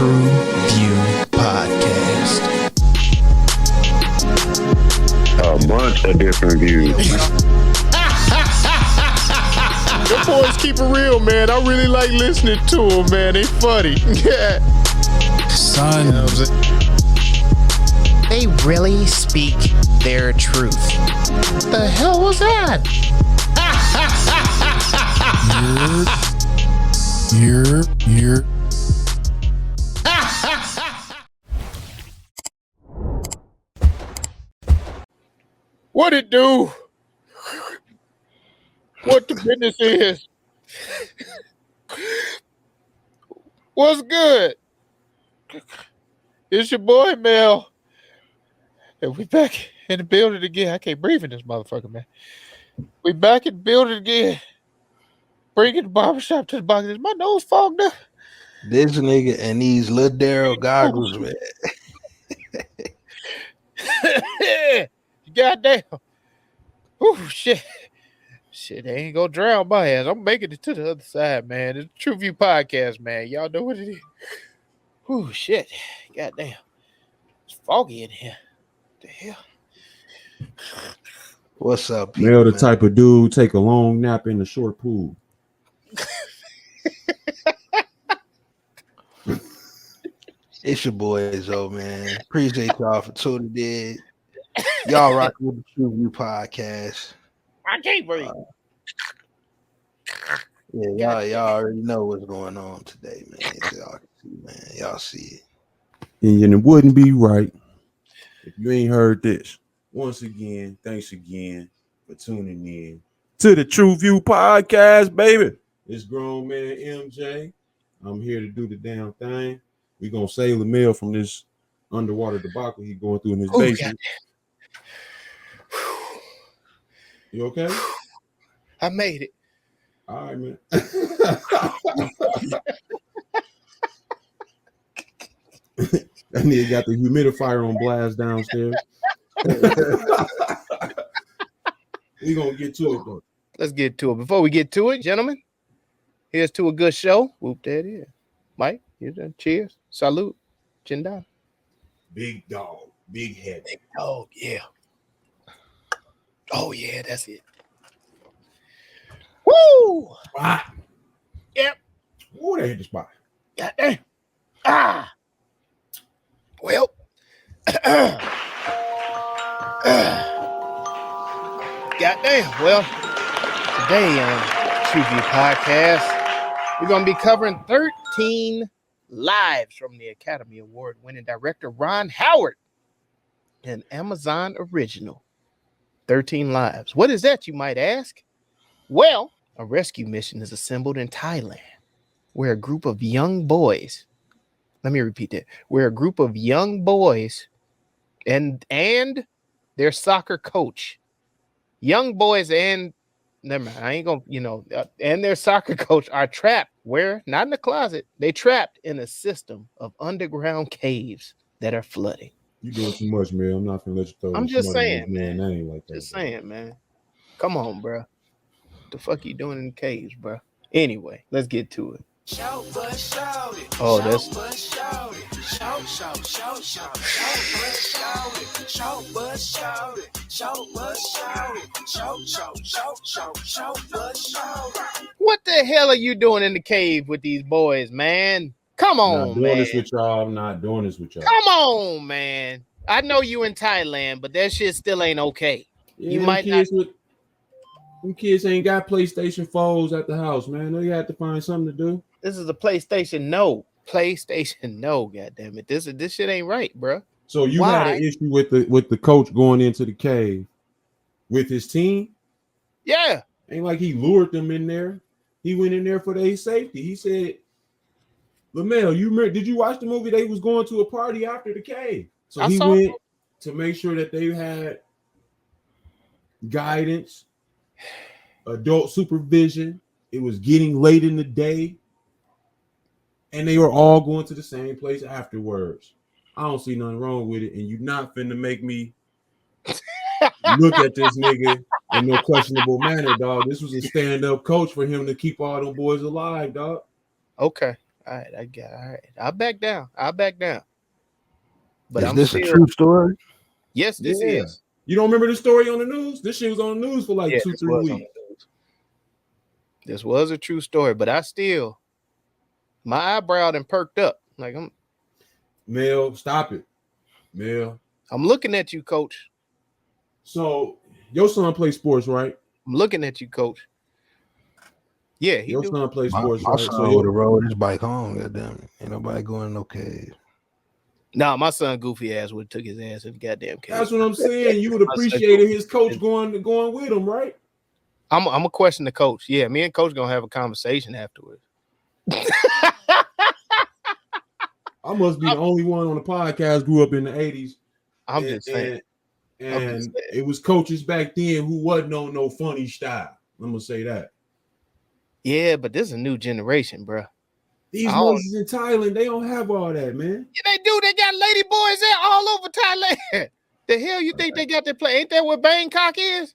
TruVue Podcast. A bunch of different views. The boys keep it real, man. I really like listening to them, man. They funny. Yeah. Son, You know what I'm saying? They really speak their truth. The hell was that? you're. What it do? What the business is? What's good? It's your boy Mel, and we back in the building again. I can't breathe in this motherfucker, man. We back in the building again. Bringing the barbershop to the box. Is my nose fogged up? This nigga and these little Daryl goggles, man. Goddamn. Oh shit. Shit, they ain't gonna drown my ass. I'm making it to the other side, man. It's the TruVue Podcast, man. Y'all know what it is. Oh shit. Goddamn. It's foggy in here. What the hell? What's up, people? Mel, the type of dude take a long nap in the short pool. It's your boys, though, man. Appreciate y'all for tuning in. Y'all rocking with the TruVue Podcast. I can't breathe. Yeah, y'all already know what's going on today, man. Y'all can see, man. Y'all see it. And it wouldn't be right if you ain't heard this. Once again, thanks again for tuning in to the TruVue Podcast, baby. It's grown man MJ. I'm here to do the damn thing. We're going to save the Mel from this underwater debacle he's going through in his basement. You okay? I made it. All right, man. That nigga got the humidifier on blast downstairs. We gonna get to it, though. Let's get to it. Before we get to it, gentlemen, here's to a good show. Whoop, there it is. Mike, you done. Cheers. Salute. Chin down. Big dog, big head. Big dog, yeah. Oh, yeah, that's it. Woo! Ah. Yep. Ooh, they hit the spot. Goddamn. Ah. Well. Goddamn. Well, today on TruVue Podcast, we're going to be covering 13 lives from the Academy Award-winning director Ron Howard, an Amazon original. 13 lives. What is that, you might ask? Well, a rescue mission is assembled in Thailand where a group of young boys, let me repeat that, where a group of young boys and their soccer coach, young boys and, never mind, I ain't gonna, and their soccer coach are trapped where, not in the closet, they trapped in a system of underground caves that are flooding. You doing too much, man. I'm not gonna let you throw. I'm just saying, man. That ain't like that. Just saying, man. Come on, bro. What the fuck you doing in the caves, bro? Anyway, let's get to it. Oh, that's what the hell are you doing in the cave with these boys, man? Come on, man. I'm not doing this with y'all. Come on, man. I know you in Thailand, but that shit still ain't okay. Yeah, You might not. Them kids ain't got PlayStation 4s at the house, man. They have to find something to do. This is a PlayStation. No, PlayStation. No, goddamn it. This shit ain't right, bro. So you Why? had an issue with the coach going into the cave with his team? Yeah. Ain't like he lured them in there. He went in there for their safety. He said, LaMel, did you watch the movie? They was going to a party after the cave. So he went to make sure that they had guidance, adult supervision. It was getting late in the day. And they were all going to the same place afterwards. I don't see nothing wrong with it. And you're not finna make me look at this nigga in no questionable manner, dog. This was a stand-up coach for him to keep all them boys alive, dog. Okay. All right. I'll back down. But Is I'm this still, a true story? yes, this Yeah. is. You don't remember the story on the news? This shit was on the news for like Yeah, 2-3 this was on weeks. the news. This was a true story, but my eyebrow done perked up. Like Mel, stop it. Mel. I'm looking at you, coach. So your son plays sports, right? I'm looking at you, coach. Yeah, he Your do. son plays My sports, right? son So would have rode his bike home. Goddamn it. Ain't nobody going in no cave. Nah, my son goofy ass would have took his ass in the goddamn cage. that's what I'm saying. You would appreciate his coach going with him, right? I'm gonna question the coach. Yeah, me and coach gonna have a conversation afterwards. I must be the only one on the podcast grew up in the 80s. I'm just saying. And it was coaches back then who wasn't on no funny style. I'm gonna say that. Yeah, but this is a new generation, bro. These motherfuckers in Thailand, they don't have all that, man. Yeah, they do. They got lady boys there all over Thailand. The hell you think they got to play? Ain't that what Bangkok is?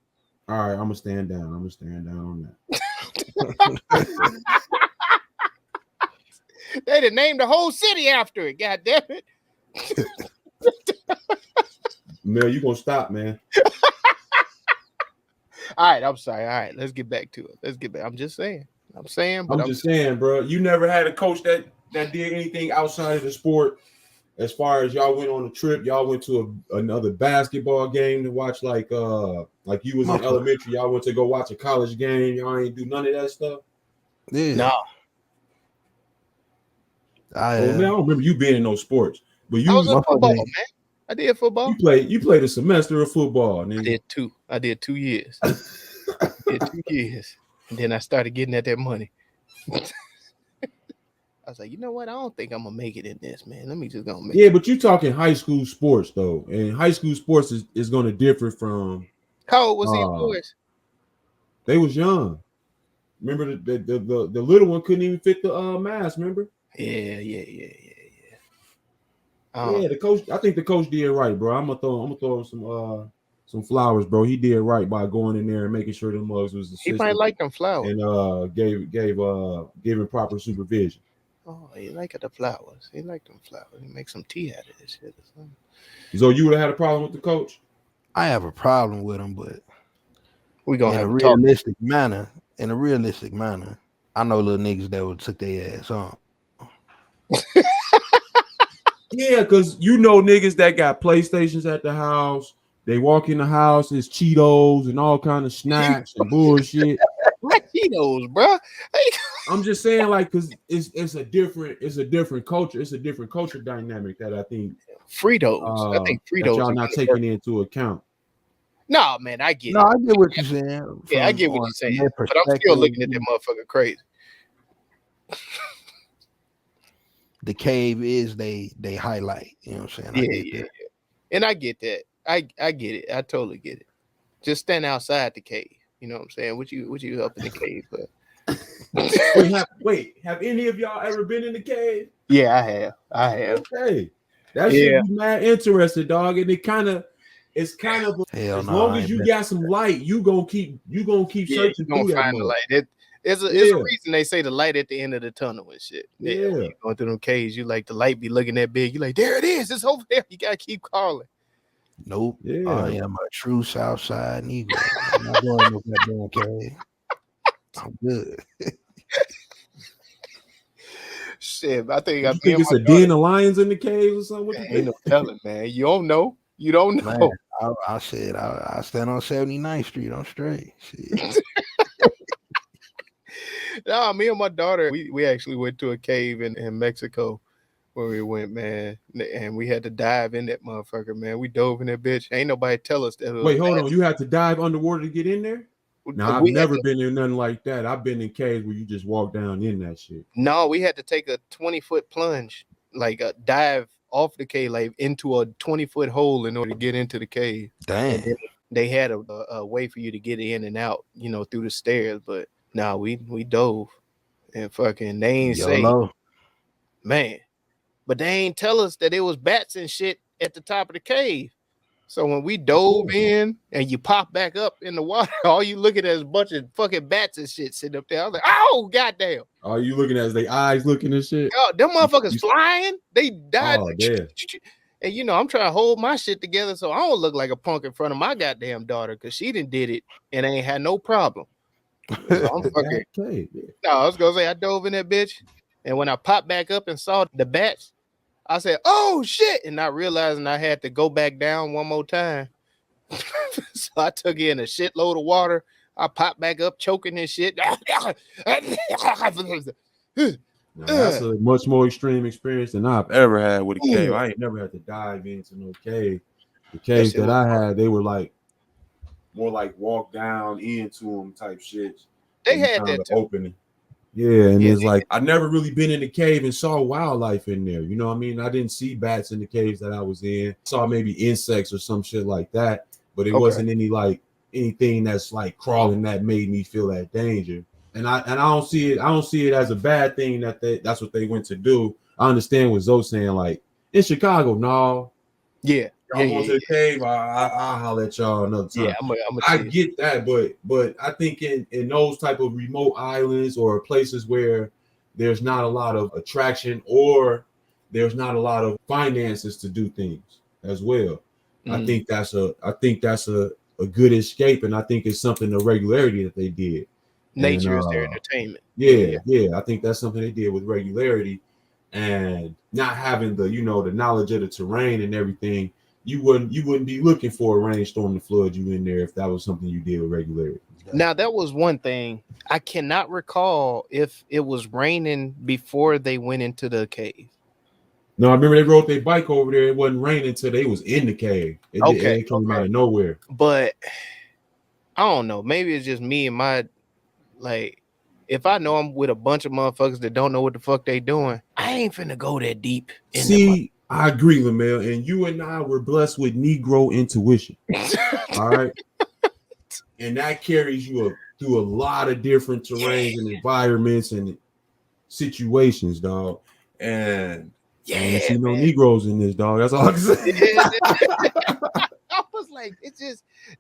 All right, I'm gonna stand down. I'm gonna stand down on that. They done named the whole city after it. God damn it. Mel, you gonna stop, man. All right, I'm sorry. All right, let's get back to it. I'm just saying. I'm saying, bro. You never had a coach that did anything outside of the sport. As far as y'all went on a trip, y'all went to another basketball game to watch, like you was in elementary. Y'all went to go watch a college game. Y'all ain't do none of that stuff. Yeah. No. I don't remember you being in those sports, but you I was in football, man. I did football. You played a semester of football. Nigga. I did 2 years. And then I started getting at that money. I was like, you know what? I don't think I'm gonna make it in this, man. Let me just go make it. Yeah, but you talking high school sports though, and high school sports is going to differ from. How old was these boys? They was young. Remember the little one couldn't even fit the mask. Remember? Yeah. The coach. I think the coach did right, bro. I'm gonna throw him some flowers, bro. He did right by going in there and making sure the mugs was the He might like them flowers and gave him proper supervision. Oh, he liked the flowers. He liked them flowers. He make some tea out of this shit or something. So you would have had a problem with the coach? I have a problem with him, but we gonna have a realistic manner. In a realistic manner, I know little niggas that would took their ass on. Yeah, because you know niggas that got PlayStations at the house. They walk in the house, it's Cheetos and all kind of snacks and bullshit. What Cheetos, bro? I'm just saying, like, because it's a different culture. It's a different culture dynamic that I think Fritos. I think Fritos y'all not taking into account. No, man, I get it. No, I get what you're saying. Yeah, I get what you're saying. But I'm still looking at that motherfucker crazy. The cave is they highlight. You know what I'm saying? Yeah. And I get that. I get it. I totally get it. Just stand outside the cave. You know what I'm saying? What you up in the cave for? Have any of y'all ever been in the cave? Yeah, I have. Okay. That should be mad interested, dog. And it's kind of as long as you got some light, you gonna keep searching through that find the light. It's a reason they say the light at the end of the tunnel and shit. Yeah. When you going through them caves, you like the light be looking that big. You like, there it is. It's over there. You gotta keep calling. Nope. Yeah. I am a true Southside Negro. I'm not going to that damn cave. I'm good. Shit, I think it's a den of lions in the cave or something. What ain't no telling, man. You don't know. You don't know. Man, I said I stand on 79th Street on straight. No, me and my daughter, we actually went to a cave in Mexico where we went, man, and we had to dive in that motherfucker, man. We dove in that bitch. Ain't nobody tell us that. Wait, hold on. You have to dive underwater to get in there? No, I've never been in nothing like that. I've been in caves where you just walk down in that shit. No, we had to take a 20-foot plunge, like a dive off the cave, like into a 20-foot hole in order to get into the cave. Damn. They had a way for you to get in and out, through the stairs, but no, we dove and fucking they ain't say, man. But they ain't tell us that it was bats and shit at the top of the cave. So when we dove in and you pop back up in the water, all you looking at is a bunch of fucking bats and shit sitting up there. I was like, oh goddamn. Are you looking at their eyes looking and shit? Oh, them motherfuckers flying. They died. Oh, damn. And you know, I'm trying to hold my shit together so I don't look like a punk in front of my goddamn daughter because she done did it and ain't had no problem. So I'm fucking. Okay. No, I was gonna say I dove in that bitch, and when I popped back up and saw the bats, I said, "Oh shit!" And not realizing I had to go back down one more time. So I took in a shitload of water. I popped back up, choking and shit. Now, that's a much more extreme experience than I've ever had with a cave. I ain't never had to dive into no cave. The caves that I had, they were like more like walk down into them type shit. They had that too. Opening. Yeah, and it's like I never really been in the cave and saw wildlife in there. You know what I mean? I didn't see bats in the caves that I was in. Saw maybe insects or some shit like that, but it wasn't anything that's like crawling that made me feel that danger. And I don't see it as a bad thing that's what they went to do. I understand what Zoe's saying, like in Chicago, no. Yeah. Y'all going to the cave, I'll holler at y'all another time. Yeah, I get that, but I think in those type of remote islands or places where there's not a lot of attraction or there's not a lot of finances to do things as well. I think that's a good escape, and I think it's something the regularity that they did. Nature is their entertainment. Yeah. I think that's something they did with regularity and not having the the knowledge of the terrain and everything. You wouldn't be looking for a rainstorm to flood you in there if that was something you did with regularity. Now that was one thing. I cannot recall if it was raining before they went into the cave. No, I remember they rode their bike over there. It wasn't raining until they was in the cave. It came out of nowhere. But I don't know. Maybe it's just me and my if I know I'm with a bunch of motherfuckers that don't know what the fuck they doing, I ain't finna go that deep. See, I agree, Lamel, and you and I were blessed with Negro intuition. All right. And that carries you through a lot of different terrains and environments and situations, dog. And I see no Negroes in this, dog. That's all I can say. I was like,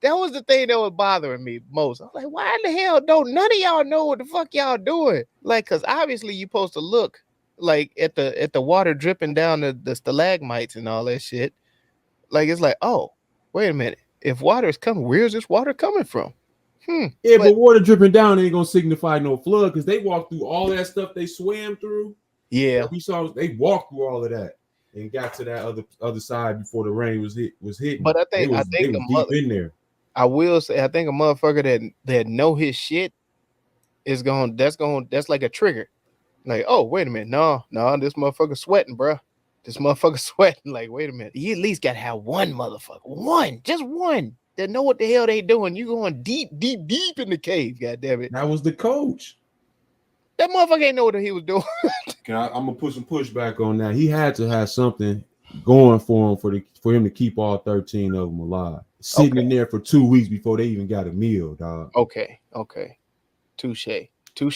that was the thing that was bothering me most. I was like, why in the hell don't none of y'all know what the fuck y'all doing? Like, because obviously you're supposed to look like at the water dripping down the stalagmites and all that shit. Like, it's like, oh, wait a minute. If water is coming, where's this water coming from? Yeah, but water dripping down ain't gonna signify no flood because they walked through all that stuff they swam through. Yeah, we saw they walked through all of that and got to that other side before the rain was hit. But I think deep in there. I will say I think a motherfucker that know his shit is that's like a trigger. Like, oh, wait a minute, no, this motherfucker sweating, bro. This motherfucker sweating. Like, wait a minute, you at least gotta have one motherfucker, just one that know what the hell they doing. You going deep in the cave, goddamn it. That was the coach. That motherfucker ain't know what he was doing. I'm gonna put some pushback on that. He had to have something going for him for him to keep all 13 of them alive. Sitting in there for 2 weeks before they even got a meal, dog. Okay. Touche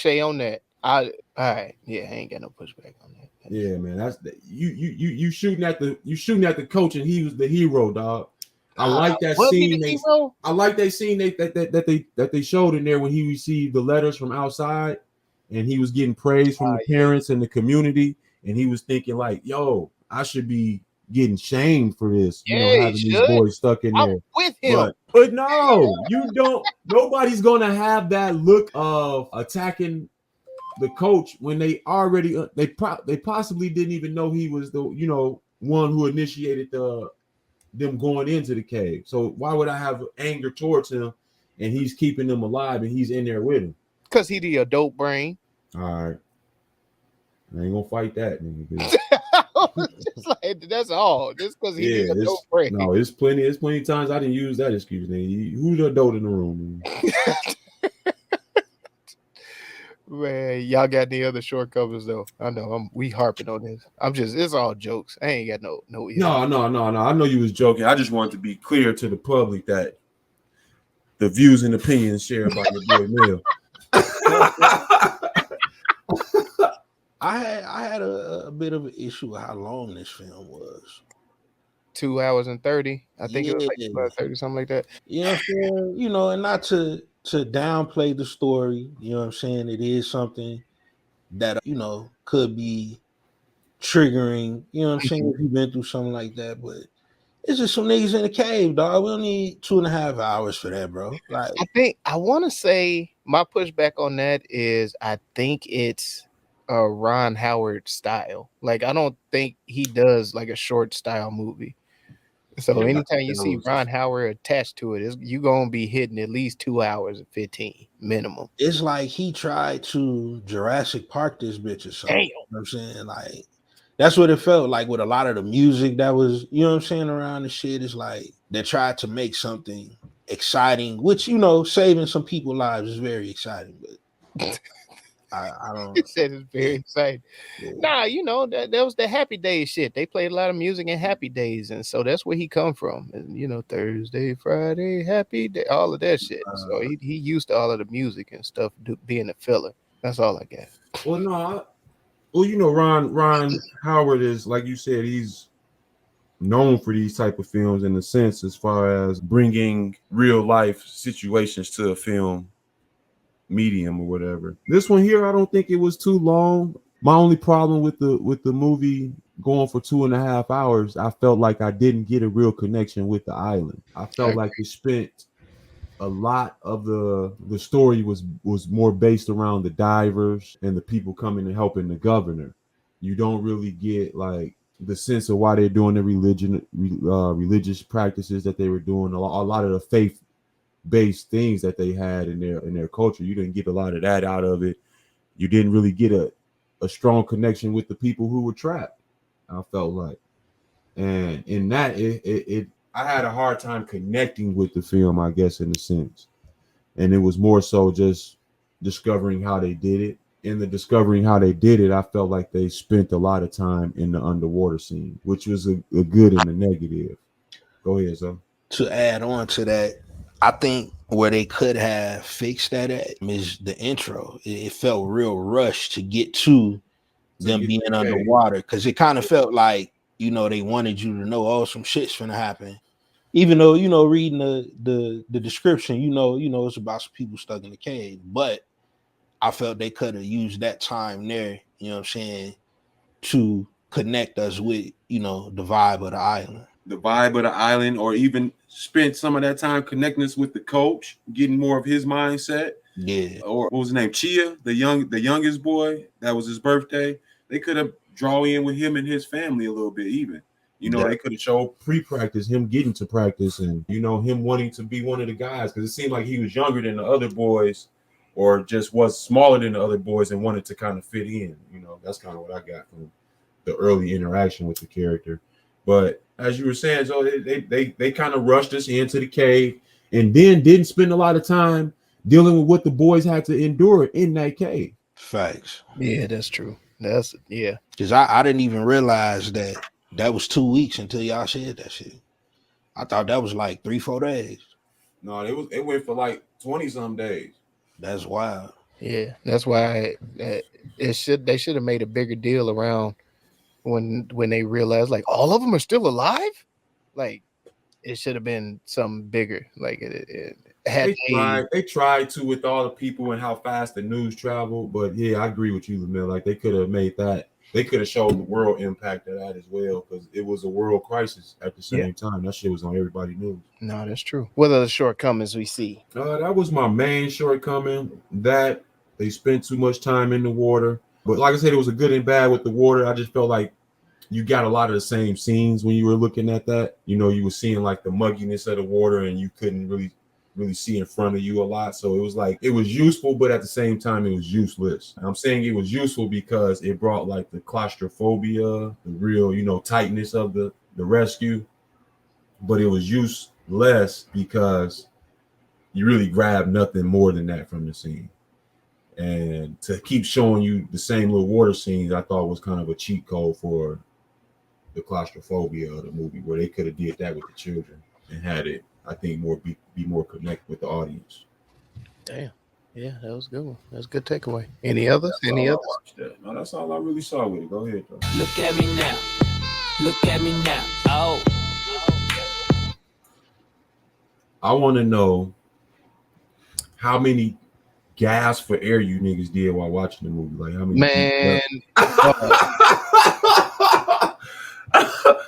on that. All right. Yeah, I ain't got no pushback on that. Yeah, man. That's you shooting at the coach and he was the hero, dog. I like that scene. I like that scene that they showed in there when he received the letters from outside and he was getting praise from the parents and the community, and he was thinking like, yo, I should be getting shamed for this, having these boys stuck in there. With him. But no, you don't. Nobody's gonna have that look of attacking the coach when they already they possibly didn't even know he was the one who initiated them going into the cave. So why would I have anger towards him and he's keeping them alive and he's in there with him? Because he the adult brain. All right. I ain't gonna fight that, nigga. That's all. Just because he the adult brain. No, it's plenty of times I didn't use that excuse, nigga. Who's the adult in the room? Man, y'all got any other short covers though? I know we harping on this. It's all jokes. I ain't got no. No. I know you was joking. I just wanted to be clear to the public that the views and opinions shared by your boy Mill. I had a bit of an issue with how long this film was. 2 hours and 30. I think it was like Yeah. 2 hours 30, something like that. You know what I'm saying? You know, and not to downplay the story. You know what I'm saying? It is something that could be triggering. You know what I'm saying? If you've been through something like that, but it's just some niggas in the cave, dog. We don't need 2.5 hours for that, bro. Like, I want to say my pushback on that is I think it's a Ron Howard style. Like, I don't think he does like a short style movie. So anytime you see Ron Howard attached to it, you're gonna be hitting at least 2 hours and 15 minimum. it's like he tried to Jurassic Park this bitch or something. Damn. You know what I'm saying? Like, that's what it felt like with a lot of the music that was, you know what I'm saying, around the shit. It's like they tried to make something exciting, which, saving some people's lives is very exciting, but I don't. He said it's very exciting. Yeah. Nah, that was the Happy Days shit. They played a lot of music in Happy Days, and so that's where he come from. And Thursday, Friday, Happy Day, all of that shit. So he used to all of the music and stuff being a filler. That's all I got. Well, no, Ron Howard is, like you said, he's known for these type of films in a sense, as far as bringing real life situations to a film medium or whatever. This one here, I don't think it was too long. My only problem with the movie going for 2.5 hours, I felt like I didn't get a real connection with the island. I felt like it spent a lot of the story was more based around the divers and the people coming and helping the governor. You don't really get like the sense of why they're doing the religious practices that they were doing. A lot of the faith-based things that they had in their culture. You didn't get a lot of that out of it. You didn't really get a strong connection with the people who were trapped, I felt like. And in that, I had a hard time connecting with the film, I guess, in a sense. And it was more so just discovering how they did it. In the discovering how they did it, I felt like they spent a lot of time in the underwater scene, which was a good and a negative. Go ahead, son. To add on to that, I think where they could have fixed that at is the intro. It felt real rushed to get to them being underwater, because it kind of felt like, they wanted you to know, oh, some shit's finna happen. Even though, reading the description, it's about some people stuck in the cave. But I felt they could have used that time there, you know what I'm saying, to connect us with, the vibe of the island. The vibe of the island, or even spent some of that time connecting us with the coach, getting more of his mindset. Yeah. Or what was his name? Chia, the youngest boy. That was his birthday. They could have drawn in with him and his family a little bit even. They could have showed pre-practice, him getting to practice, and, him wanting to be one of the guys, because it seemed like he was younger than the other boys, or just was smaller than the other boys and wanted to kind of fit in. That's kind of what I got from the early interaction with the character. But as you were saying, so they kind of rushed us into the cave and then didn't spend a lot of time dealing with what the boys had to endure in that cave. Facts. Yeah, that's true. Because I didn't even realize that was 2 weeks until y'all said that shit. I thought that was like 3-4 days. No, it went for like 20-some days. That's wild. Yeah, that's why they should have made a bigger deal around when they realized like all of them are still alive. Like, it should have been something bigger. Like it had. They tried to with all the people and how fast the news traveled. But yeah, I agree with you, Lamel. Like, they could have made that. They could have showed the world impact of that as well, because it was a world crisis at the same time. That shit was on everybody's news. No, that's true. What are the shortcomings we see? That was my main shortcoming, that they spent too much time in the water. But like I said, it was a good and bad with the water. I just felt like you got a lot of the same scenes when you were looking at that. You were seeing like the mugginess of the water, and you couldn't really see in front of you a lot. So it was like, it was useful, but at the same time it was useless. And I'm saying it was useful because it brought like the claustrophobia, the real, tightness of the rescue. But it was useless because you really grabbed nothing more than that from the scene. And to keep showing you the same little water scenes, I thought was kind of a cheat code for the claustrophobia of the movie, where they could have did that with the children and had it, I think, be more connected with the audience. Damn. Yeah, that was a good one. That's a good takeaway. Any others? No, that's all I really saw with it. Go ahead, though. Look at me now. Look at me now. Oh, I want to know how many gasps for air you niggas did while watching the movie. Like how many? Man,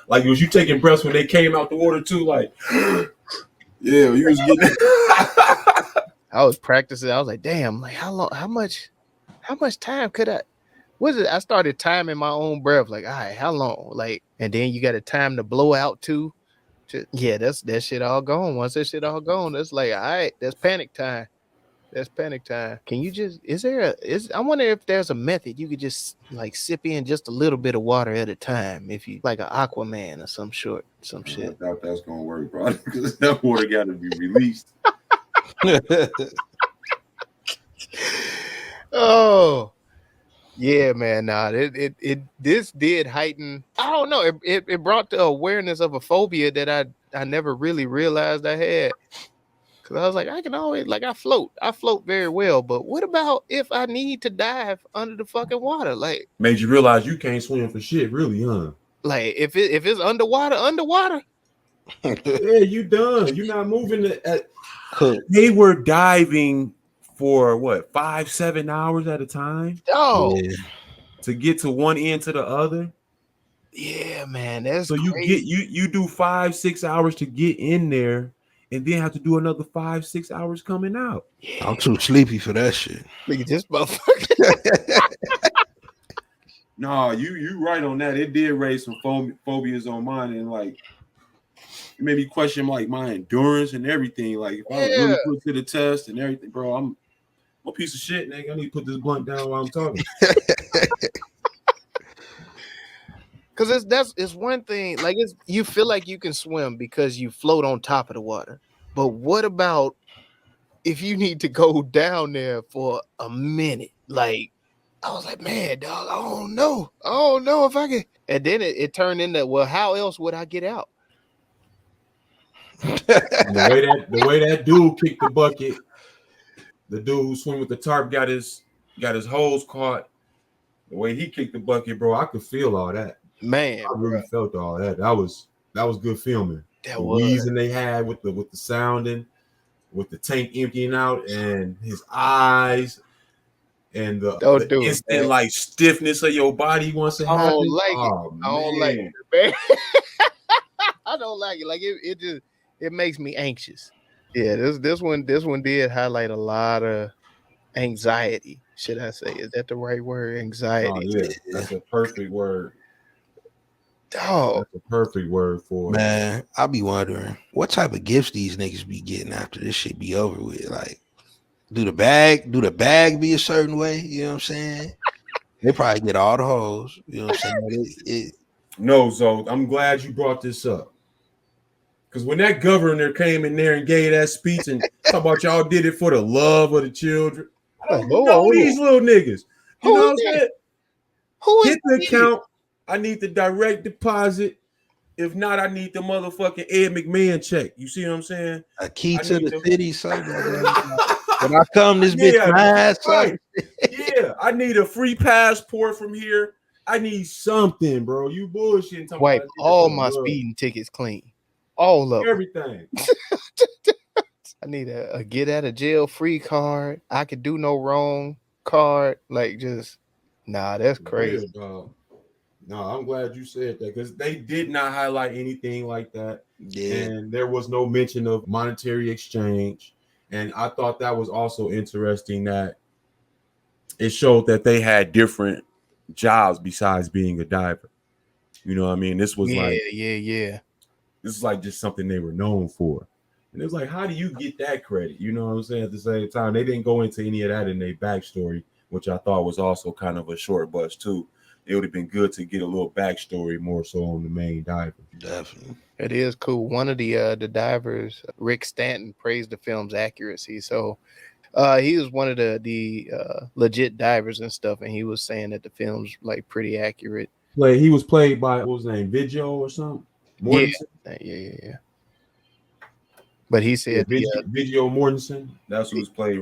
like was you taking breaths when they came out the water too? Like, yeah, you was getting. I was practicing. I was like, damn, like how long? How much time could I? Was it? I started timing my own breath. Like, all right, how long? Like, and then you got a time to blow out too. Yeah, that shit all gone. Once that shit all gone, that's like, all right, that's panic time. That's panic time. Can you just? I wonder if there's a method you could just like sip in just a little bit of water at a time. If you like an Aquaman or some shit. I doubt that's gonna work, bro. Because that water got to be released. Oh. Yeah, man. Nah, this did heighten. I don't know. It brought the awareness of a phobia that I never really realized I had. Cause I was like, I can always I float very well. But what about if I need to dive under the fucking water? Like, made you realize you can't swim for shit, really, huh? Like if it's underwater. Yeah, you done. You're not moving. They were diving for what 5-7 hours at a time. Oh, Yeah. To get to one end to the other. Yeah, man. That's so crazy. you do 5-6 hours to get in there, and then have to do another 5-6 hours coming out. Yeah. I'm too sleepy for that shit. Look at this motherfucker. No, you right on that. It did raise some phobias on mine, and like it made me question like my endurance and everything. Like if I really put to the test and everything, bro, I'm a piece of shit, nigga. I need to put this blunt down while I'm talking. Because it's one thing, like you feel like you can swim because you float on top of the water. But what about if you need to go down there for a minute? Like, I was like, man, dog, I don't know if I can. And then it turned into, well, how else would I get out? the way that dude kicked the bucket, the dude who swim with the tarp got his hose caught. The way he kicked the bucket, bro, I could feel all that. Man, I really felt all that. That was good filming. The wheezing they had with the sounding, with the tank emptying out, and his eyes, and the instant like stiffness of your body once it happens. I don't like it, man. I don't like it. Like it makes me anxious. Yeah, this one did highlight a lot of anxiety. Should I say? Is that the right word? Anxiety. Oh, yeah, that's a perfect word. Oh, that's a perfect word for it. Man, I be wondering what type of gifts these niggas be getting after this shit be over with. Like, do the bag be a certain way? You know what I'm saying? They probably get all the hoes. You know what I'm saying? No, so I'm glad you brought this up. Because when that governor came in there and gave that speech and talk about y'all did it for the love of the children, I don't know these little niggas. You know what I'm saying? Hit the account. I need the direct deposit. If not, I need the motherfucking Ed McMahon check. You see what I'm saying? A key to the city, son. When I come, this bitch right. Yeah, I need a free passport from here. I need something, bro. You bullshitting. Wipe all my speeding tickets clean. All of them. Everything. I need a get out of jail free card. I could do no wrong card. Like, just that's crazy. No, I'm glad you said that because they did not highlight anything like that. Yeah. And there was no mention of monetary exchange. And I thought that was also interesting that it showed that they had different jobs besides being a diver. You know what I mean? This was yeah. This is like just something they were known for. And it was like, how do you get that credit? You know what I'm saying? At the same time, they didn't go into any of that in their backstory, which I thought was also kind of a short bus too. It would have been good to get a little backstory more so on the main diver. Definitely. It is cool. One of the divers, Rick Stanton, praised the film's accuracy. So he was one of the legit divers and stuff, and he was saying that the film's like pretty accurate. He was played by, what was his name, Viggo or something? Mortensen? Yeah. But he said Viggo Mortensen. That's who's played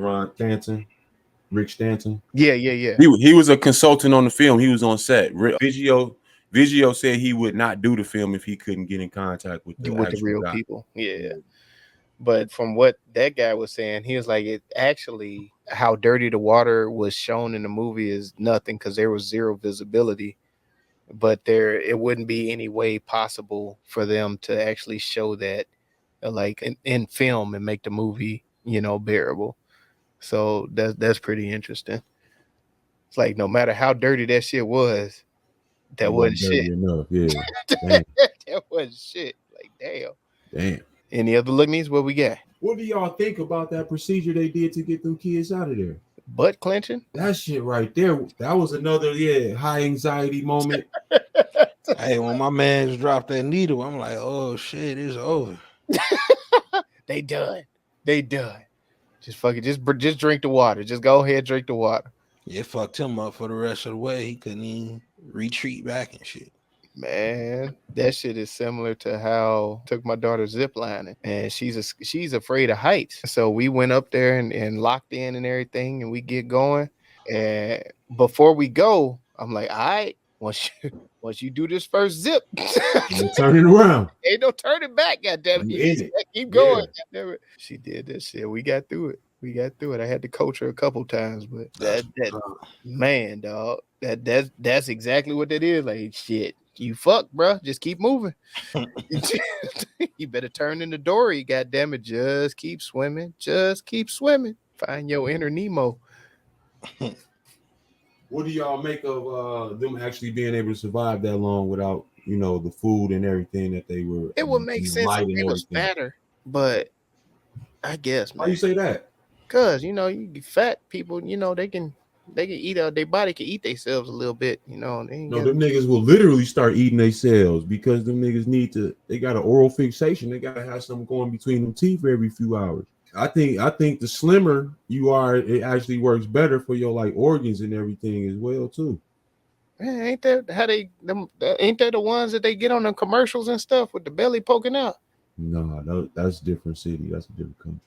Rick Stanton. Yeah. He was a consultant on the film. He was on set. Viggo said he would not do the film if he couldn't get in contact with the real people. Yeah. But from what that guy was saying, he was like, it actually, how dirty the water was shown in the movie is nothing because there was zero visibility. But it wouldn't be any way possible for them to actually show that like in film and make the movie, bearable. So that's pretty interesting. It's like no matter how dirty that shit was, that wasn't shit. Enough. Yeah. Damn. That wasn't shit. Like Damn. Any other look-me's? What we got? What do y'all think about that procedure they did to get them kids out of there? Butt clenching? That shit right there. That was another high anxiety moment. Hey, when my man dropped that needle, I'm like, oh shit, it's over. They done. Just fucking just drink the water. Just go ahead, drink the water. It fucked him up for the rest of the way. He couldn't even retreat back and shit. Man, that shit is similar to how I took my daughter ziplining, and she's afraid of heights. So we went up there and locked in and everything, and we get going. And before we go, I'm like, all right, once you do this first zip, turn it around. Ain't no turning back, goddamn it. Keep going. Yeah. She did that shit. We got through it. I had to coach her a couple times, but that man, dog, that's exactly what that is. Like, shit, you fuck, bro. Just keep moving. You better turn in the dory, goddamn it. Just keep swimming. Find your inner Nemo. What do y'all make of them actually being able to survive that long without, the food and everything that they were? It would make sense if it was fatter, but I guess, man. Why you say that? Because, you fat people, they can eat their body can eat themselves a little bit, No, them niggas will literally start eating themselves because them niggas they got an oral fixation. They got to have something going between them teeth every few hours. I think the slimmer you are, it actually works better for your like organs and everything as well too. Man, ain't that how ain't that the ones that they get on the commercials and stuff with the belly poking out? No, that's a different city. That's a different country.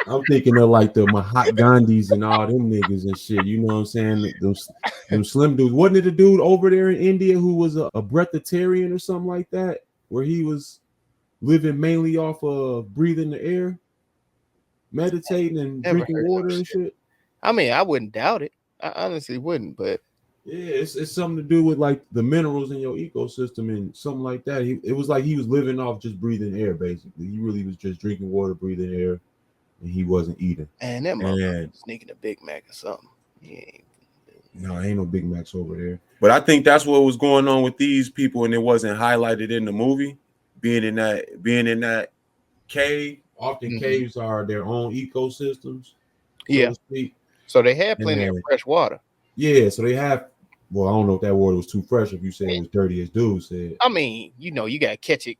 I'm thinking of like the Mahatma Gandhis and all them niggas and shit. You know what I'm saying? Them slim dudes. Wasn't it a dude over there in India who was a breatharian or something like that, where he was living mainly off of breathing the air, meditating and drinking water and shit? I mean, I wouldn't doubt it. I honestly wouldn't, but yeah, it's something to do with like the minerals in your ecosystem and something like that. It was like he was living off just breathing air, basically. He really was just drinking water, breathing air, and he wasn't eating. And that motherfucker sneaking a Big Mac or something. No, ain't no Big Macs over there. But I think that's what was going on with these people, and it wasn't highlighted in the movie. Being in that cave, often caves are their own ecosystems. So to speak. So they had plenty of fresh water. Yeah, so they have. Well, I don't know if that water was too fresh. If you said it was dirty, as dude said. I mean, you gotta catch it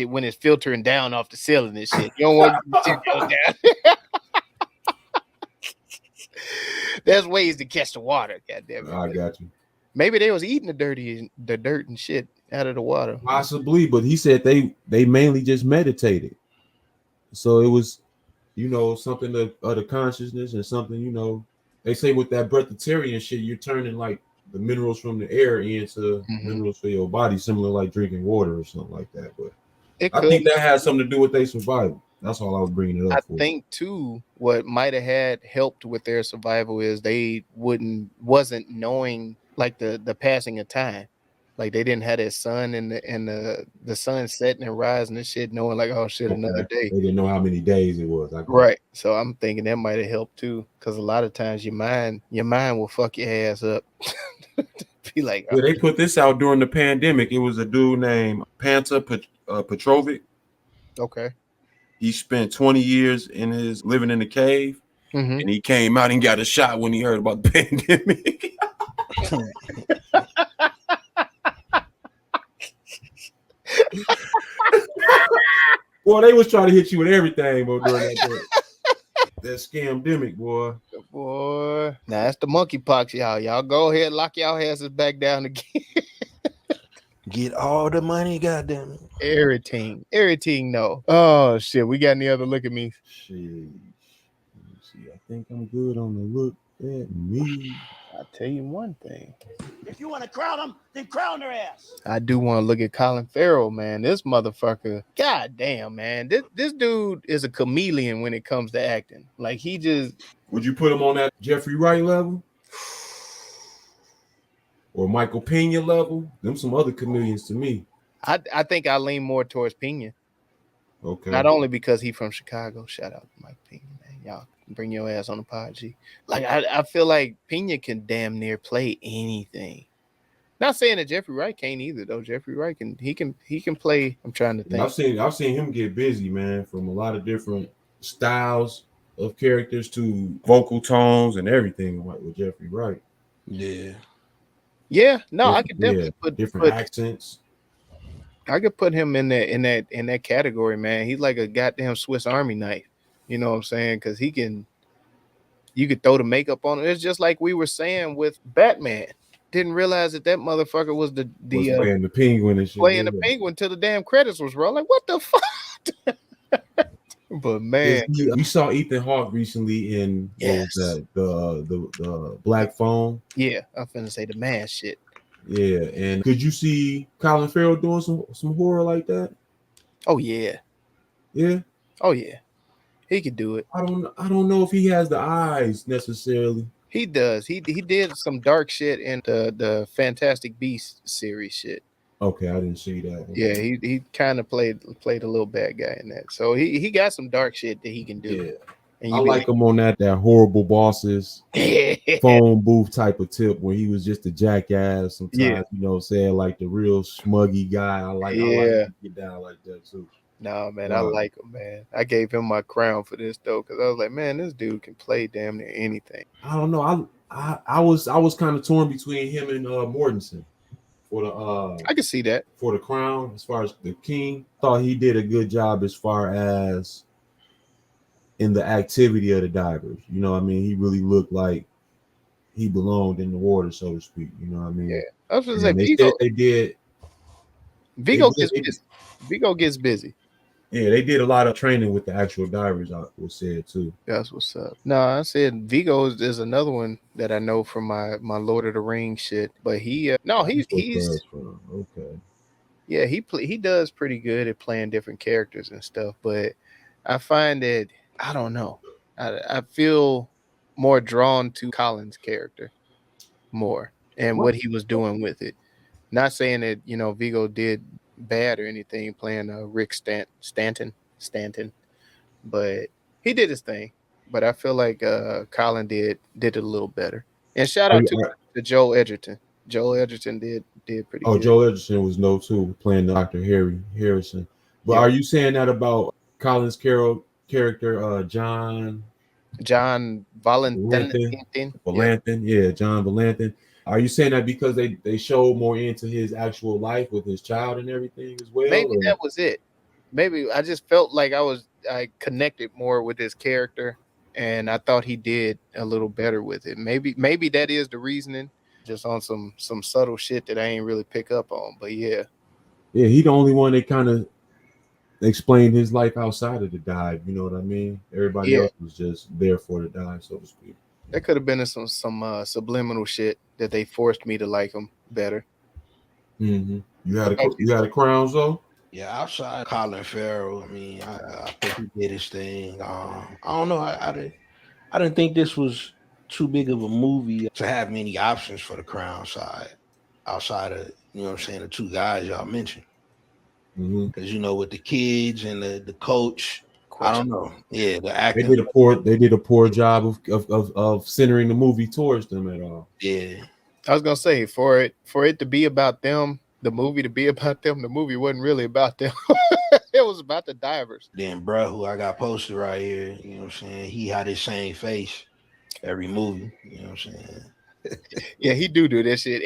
when it's filtering down off the ceiling and shit. You don't want to go down. There's ways to catch the water. Goddamn it. I got you. Maybe they was eating the dirt and shit out of the water. Possibly, but he said they mainly just meditated. So it was, something of the consciousness and something, they say with that breatharian shit, you're turning like the minerals from the air into minerals for your body, similar like drinking water or something like that. But I think that has something to do with their survival. That's all I was bringing it up for. I think too, what might have had helped with their survival is they wasn't knowing like the passing of time. Like they didn't have that sun and the sun setting and rising and shit, knowing like, oh shit, another day. They didn't know how many days it was. Right. So I'm thinking that might have helped too, because a lot of times your mind will fuck your ass up. Be like, yeah, they put this out during the pandemic. It was a dude named Panta Petrovic. Okay. He spent 20 years living in the cave, and he came out and got a shot when he heard about the pandemic. Boy, they was trying to hit you with everything, boy, during that scamdemic, boy. Boy, nah, that's the monkeypox, y'all. Y'all go ahead, lock y'all asses back down again. Get all the money, goddamn it. Everything, no. Oh shit, we got any other look at me? Shit. Let me see. I think I'm good on the look at me. I'll tell you one thing. If you want to crown them, then crown their ass. I do want to look at Colin Farrell, man. This motherfucker, god damn, man. This dude is a chameleon when it comes to acting. Like, he just... Would you put him on that Jeffrey Wright level? Or Michael Pena level? Them some other chameleons to me. I think I lean more towards Pena. Okay. Not only because he from Chicago. Shout out to Mike Pena, man. Y'all bring your ass on the pod, G. Like, I feel like Pena can damn near play anything. Not saying that Jeffrey Wright can't either, though. Jeffrey Wright can play. I'm trying to think. I've seen him get busy, man, from a lot of different styles of characters to vocal tones and everything with Jeffrey Wright. Yeah. Yeah, no, I could definitely put different accents. I could put him in that category, man. He's like a goddamn Swiss Army knife. You know what I'm saying? Because you could throw the makeup on it. It's just like we were saying with Batman. Didn't realize that motherfucker was the playing the penguin and shit. Playing the penguin till the damn credits was rolling. Like, what the fuck? But man, we saw Ethan Hawke recently in the Black Phone. Yeah, I'm finna say the man shit. Yeah, and could you see Colin Farrell doing some horror like that? Oh yeah. Yeah. Oh yeah. He could do it. I don't know if he has the eyes necessarily. He does. He did some dark shit in the Fantastic Beasts series shit. Okay, I didn't see that. Yeah, he kind of played a little bad guy in that. So he got some dark shit that he can do. Yeah. And I like him on that horrible bosses phone booth type of tip where he was just a jackass sometimes, you know, saying like the real smuggy guy. I like to get down like that too. No, man, I like him, man. I gave him my crown for this though, because I was like, man, this dude can play damn near anything. I don't know. I was kind of torn between him and Mortensen for the I can see that. For the crown, as far as the king. Thought he did a good job as far as in the activity of the divers. You know what I mean? He really looked like he belonged in the water, so to speak. You know what I mean? Yeah. I was gonna say Viggo gets busy. Yeah, they did a lot of training with the actual divers, I would say too. That's what's up. No, I said Viggo is another one that I know from my Lord of the Rings shit. But he's okay. Yeah, he does pretty good at playing different characters and stuff. But I find that I don't know. I feel more drawn to Colin's character more and what he was doing with it. Not saying that, you know, Viggo did bad or anything playing Rick Stanton, but he did his thing. But I feel like Colin did it a little better. And shout out to Joel Edgerton. Joel Edgerton did pretty good. Joel Edgerton was no too playing Dr. Harrison. But are you saying that about Colin's character, John Valentin? Yeah, John Valentin. Are you saying that because they showed more into his actual life with his child and everything as well? Maybe that was it. Maybe I just felt like I connected more with his character, and I thought he did a little better with it. Maybe that is the reasoning, just on some subtle shit that I ain't really pick up on. But yeah, he the only one that kind of explained his life outside of the dive. You know what I mean? Everybody else was just there for the dive, so to speak. That could have been some subliminal shit that they forced me to like him better. Mm-hmm. You had a crown, though? Yeah, outside Colin Farrell, I mean, I think he did his thing. I don't know. I didn't think this was too big of a movie to have many options for the crown side outside of, you know what I'm saying, the two guys y'all mentioned. Because, you know, with the kids and the coach, I don't know. Yeah, the acting. They did a poor job of centering the movie towards them at all. Yeah. I was gonna say for it to be about them, the movie to be about them, the movie wasn't really about them. It was about the divers. Then bro, who I got posted right here, you know what I'm saying? He had his same face every movie, you know what I'm saying? Yeah, he do this shit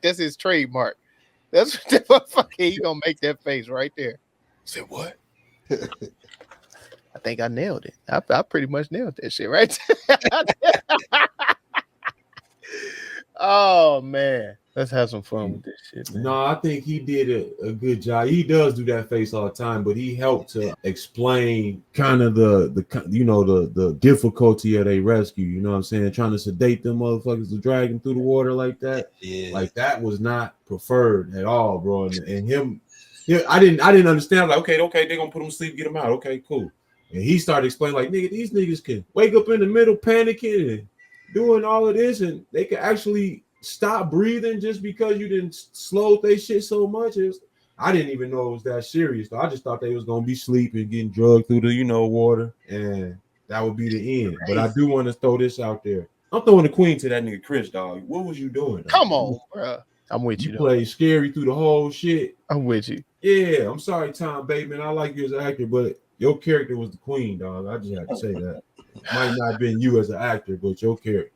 that's his trademark. That's what the motherfucker, he gonna make that face right there. Say what? I think I nailed it. I pretty much nailed that shit right there. Oh man. Let's have some fun with this shit, man. No, I think he did a good job. He does do that face all the time, but he helped to explain kind of the difficulty of a rescue. You know what I'm saying? Trying to sedate them motherfuckers to drag them through the water like that. Yeah. Like that was not preferred at all, bro. And him, yeah, I didn't understand. Like, okay, they're gonna put him to sleep, get him out. Okay, cool. And he started explaining, like, nigga, these niggas can wake up in the middle panicking and doing all of this, and they can actually stop breathing just because you didn't slow their shit so much. I didn't even know it was that serious. Though. I just thought they was gonna be sleeping, getting drugged through the water, and that would be the end. But I do want to throw this out there. I'm throwing the queen to that nigga Chris, dog. What was you doing? Come on, bro. I'm with you. You played scary through the whole shit. I'm with you. Yeah, I'm sorry, Tom Bateman. I like you as an actor, but your character was the queen, dog. I just have to say that. Might not have been you as an actor, but your character.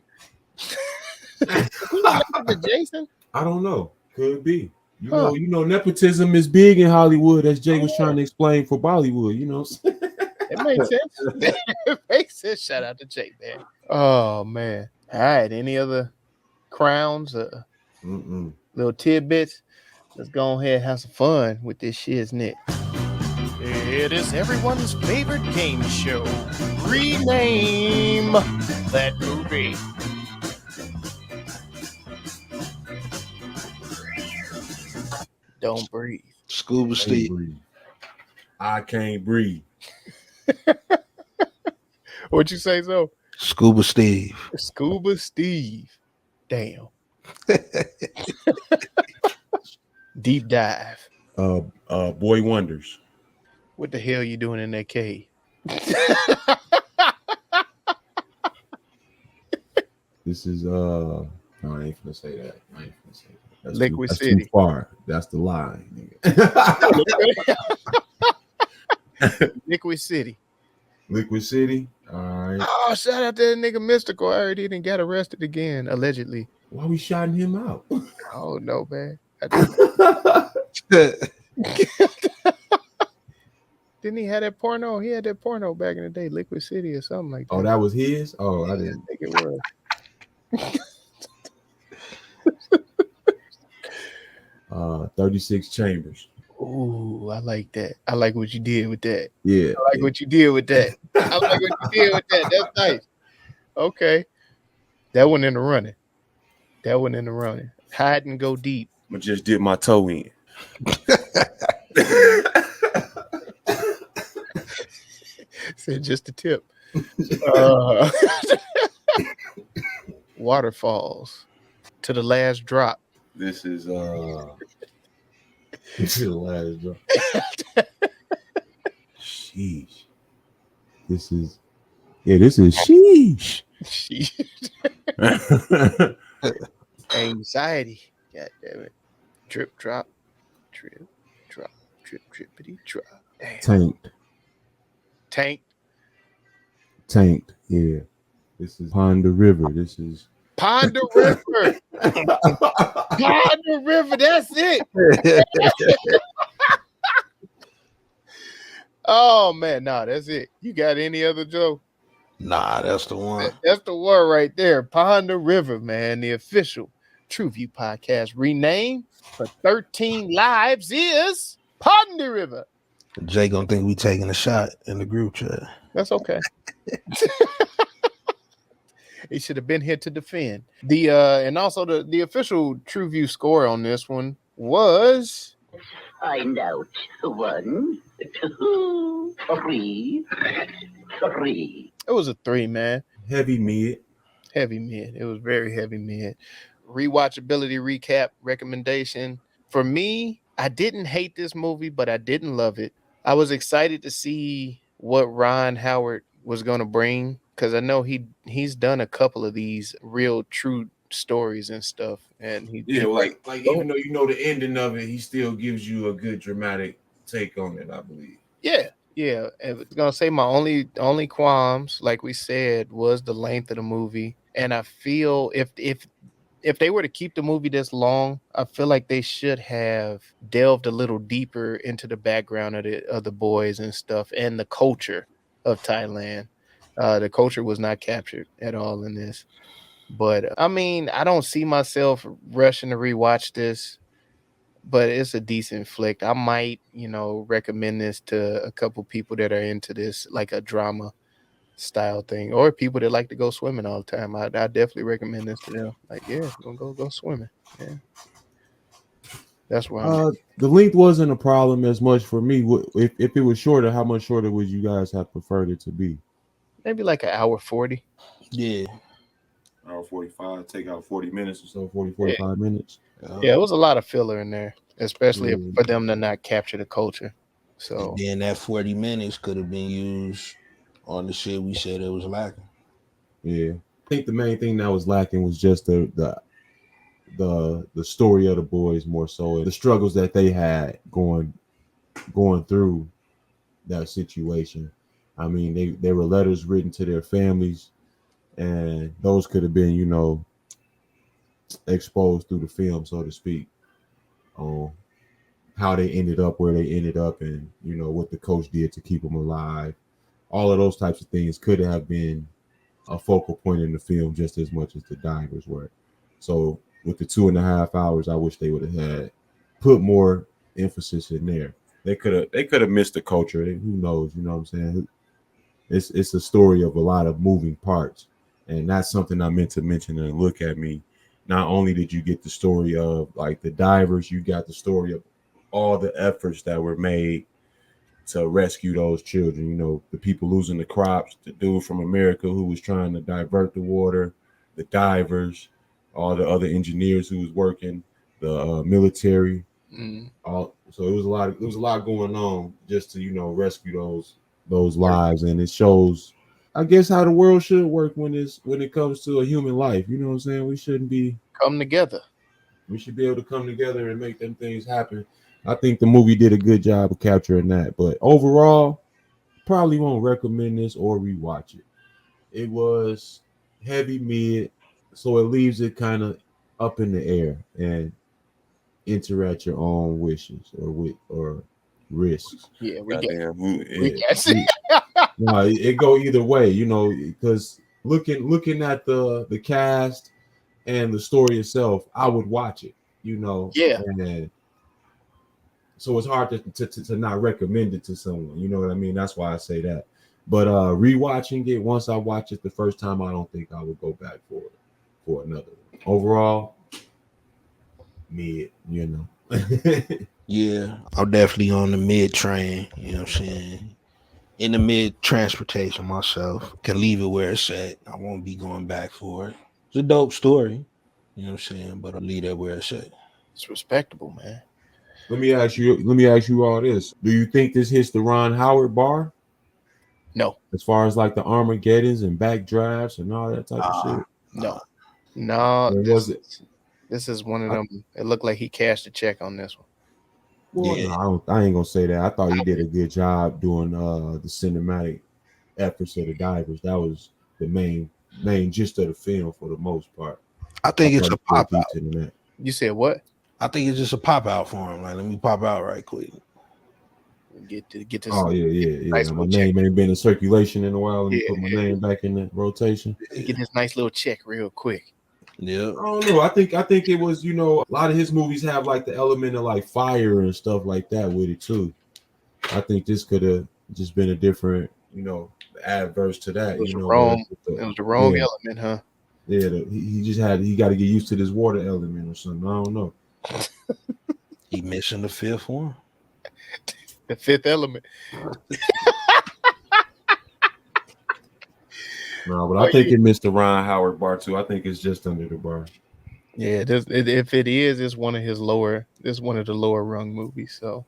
Jason? I don't know. Could be. You know, nepotism is big in Hollywood, as Jay was trying to explain for Bollywood. You know, it makes sense. It makes sense. Shout out to Jay, man. Oh man. All right. Any other crowns? Little tidbits. Let's go ahead and have some fun with this shiznit. It is everyone's favorite game show. Rename that movie. Don't breathe. Scuba Steve. I can't breathe. What'd you say, so? Scuba Steve. Scuba Steve. Damn. Deep dive. Boy Wonders. What the hell you doing in that cave? This is no, I ain't gonna say that. That's Liquid that's City. Too far. That's the lie. Liquid City. Liquid City. All right. Oh, shout out to that nigga Mystical. I heard he didn't get arrested again, allegedly. Why we shouting him out? Oh no, man. Didn't he have that porno? He had that porno back in the day, Liquid City or something like that. Oh, that was his? Oh, I didn't think it was. 36 chambers. Ooh, I like that. I like what you did with that. Yeah. I like what you did with that. I like what you did with that. That's nice. Okay. That one in the running. Hide and go deep. I just dip my toe in. Said just a tip. Waterfalls to the last drop. This is to the last drop. Sheesh. This is sheesh. Anxiety. God damn it. Drip, drop, drip, drop, drip, drippity, drop. Damn. Tanked. Yeah. This is Ponder River. This is Ponder River. Ponder River. That's it. Oh man, nah, that's it. You got any other joke? Nah, that's the one. That's the one right there. Ponder River, man. The official TruVue Podcast rename for 13 lives is Ponder River. Jay gonna think we taking a shot in the group chat. That's okay. He should have been here to defend. And also the official TruVue score on this one was Find out. 1, 2, 3. it was a 3, man. heavy mid. It was very heavy mid. Rewatchability recap recommendation. For me, I didn't hate this movie, but I didn't love it. I was excited to see what Ron Howard was going to bring, because I know he's done a couple of these real true stories and stuff, and like even though you know the ending of it, he still gives you a good dramatic take on it, I believe. Yeah. I was gonna say my only qualms, like we said, was the length of the movie, and I feel if they were to keep the movie this long, I feel like they should have delved a little deeper into the background of the boys and stuff, and the culture of Thailand. The culture was not captured at all in this. But I mean, I don't see myself rushing to rewatch this, but it's a decent flick. I might, recommend this to a couple people that are into this, like a drama style thing, or people that like to go swimming all the time. I definitely recommend this to them. Like, yeah, go swimming. Yeah, that's where I'm at. The length wasn't a problem as much for me. If it was shorter, how much shorter would you guys have preferred it to be? Maybe like an hour 40. Yeah. Hour 45, take out 40 minutes or so, 45 minutes. Yeah, it was a lot of filler in there, especially for them to not capture the culture. So and then that 40 minutes could have been used on the shit we said it was lacking. Yeah, I think the main thing that was lacking was just the story of the boys more so, the struggles that they had going through that situation. I mean, there were letters written to their families, and those could have been, exposed through the film, so to speak, on how they ended up where they ended up, and what the coach did to keep them alive. All of those types of things could have been a focal point in the film just as much as the divers were. So with the 2.5 hours, I wish they would have had put more emphasis in there. They could have missed the culture. Who knows? You know what I'm saying? It's a story of a lot of moving parts, and that's something I meant to mention. And look at me. Not only did you get the story of like the divers, you got the story of all the efforts that were made to rescue those children. The people losing the crops, the dude from America who was trying to divert the water, the divers, all the other engineers who was working, the military. So it was a lot going on just to rescue those lives, and it shows, I guess, how the world should work when it comes to a human life. You know what I'm saying? We shouldn't be come together. We should be able to come together and make them things happen. I think the movie did a good job of capturing that. But overall, probably won't recommend this or rewatch it. It was heavy mid, so it leaves it kind of up in the air and enter at your own wishes or risks. Yeah, we No, it go either way, because looking at the cast and the story itself, I would watch it, Yeah. And so it's hard to not recommend it to someone, you know what I mean? That's why I say that. But rewatching it, once I watch it the first time, I don't think I would go back for another one. Overall, mid, Yeah, I'm definitely on the mid train, you know what I'm saying? In the mid transportation myself. Can leave it where it's at. I won't be going back for it. It's a dope story, you know what I'm saying? But I'll leave it where it's at. It's respectable, man. Let me ask you all this. Do you think this hits the Ron Howard bar? No. As far as like the Armageddons and backdrafts and all that type of shit? No. This is one of them. It looked like he cashed a check on this one. Well, Yeah. no, I ain't gonna say that. I thought he did a good job doing the cinematic efforts of the divers. That was the main gist of the film for the most part. I think it's a pop out. You said what? I think it's just a pop out for him. Like, let me pop out right quick. Get this. Oh yeah. Nice My name ain't been in circulation in a while. Let me put my name back in the rotation. Get this nice little check real quick. Yeah. I don't know. I think it was, a lot of his movies have like the element of like fire and stuff like that with it too. I think this could have just been a different, adverse to that. It was the wrong element, huh? Yeah, he got to get used to this water element or something. I don't know. He missing the fifth one. The fifth element. No, but I think it missed the Ron Howard bar too. I think it's just under the bar. Yeah, if it is, it's one of the lower rung movies. So,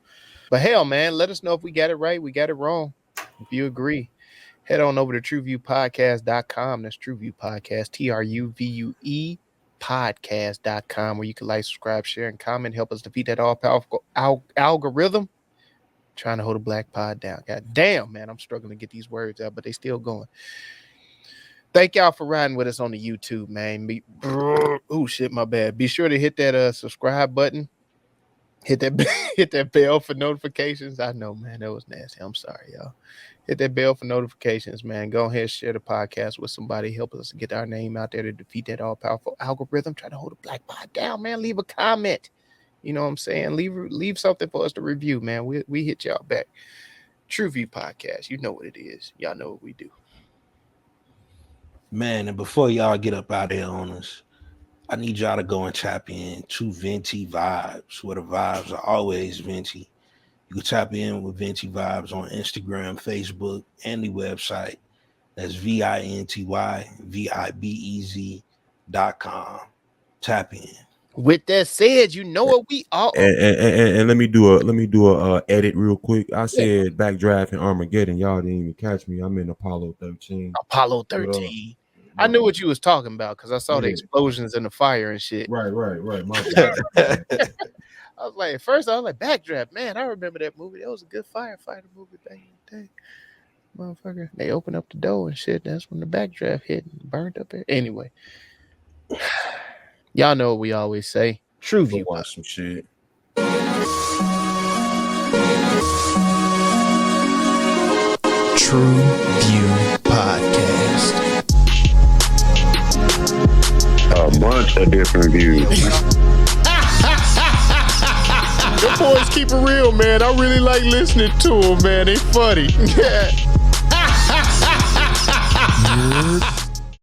but hell, man, let us know if we got it right, we got it wrong. If you agree, head on over to TruVuePodcast.com. That's TruVue Podcast, TRUVUE podcast.com, where you can like, subscribe, share, and comment. Help us defeat that all-powerful algorithm. Trying to hold a black pod down. God damn, man, I'm struggling to get these words out, but they still going. Thank y'all for riding with us on the YouTube, man. Oh shit, my bad. Be sure to hit that subscribe button Hit that bell for notifications. I know, man, that was nasty. I'm sorry, y'all. Hit that bell for notifications, man. Go ahead, share the podcast with somebody. Help us get our name out there to defeat that all-powerful algorithm. Try to hold the black pod down, man. Leave a comment. You know what I'm saying? Leave something for us to review, man. We hit y'all back. TruVue Podcast. You know what it is. Y'all know what we do. Man, and before y'all get up out there on us, I need y'all to go and tap in to Venti Vibes, where the vibes are always Venti. You can tap in with Venti Vibes on Instagram, Facebook, and the website. That's VintyVibez.com. Tap in. With that said, you know what we all. And let me do a edit real quick. I said Backdraft and Armageddon. Y'all didn't even catch me. I'm in Apollo 13. Apollo 13. I knew what you was talking about because I saw the explosions and the fire and shit. Right. My bad. I was like, at first I was like, Backdraft, man. I remember that movie. That was a good firefighter movie back in the day. Motherfucker, they opened up the door and shit. That's when the Backdraft hit and burned up there. Anyway, y'all know what we always say. TruVue. Watch some shit. TruVue Podcast. A bunch of different views. Your boys keep it real, man. I really like listening to them, man. They funny. You're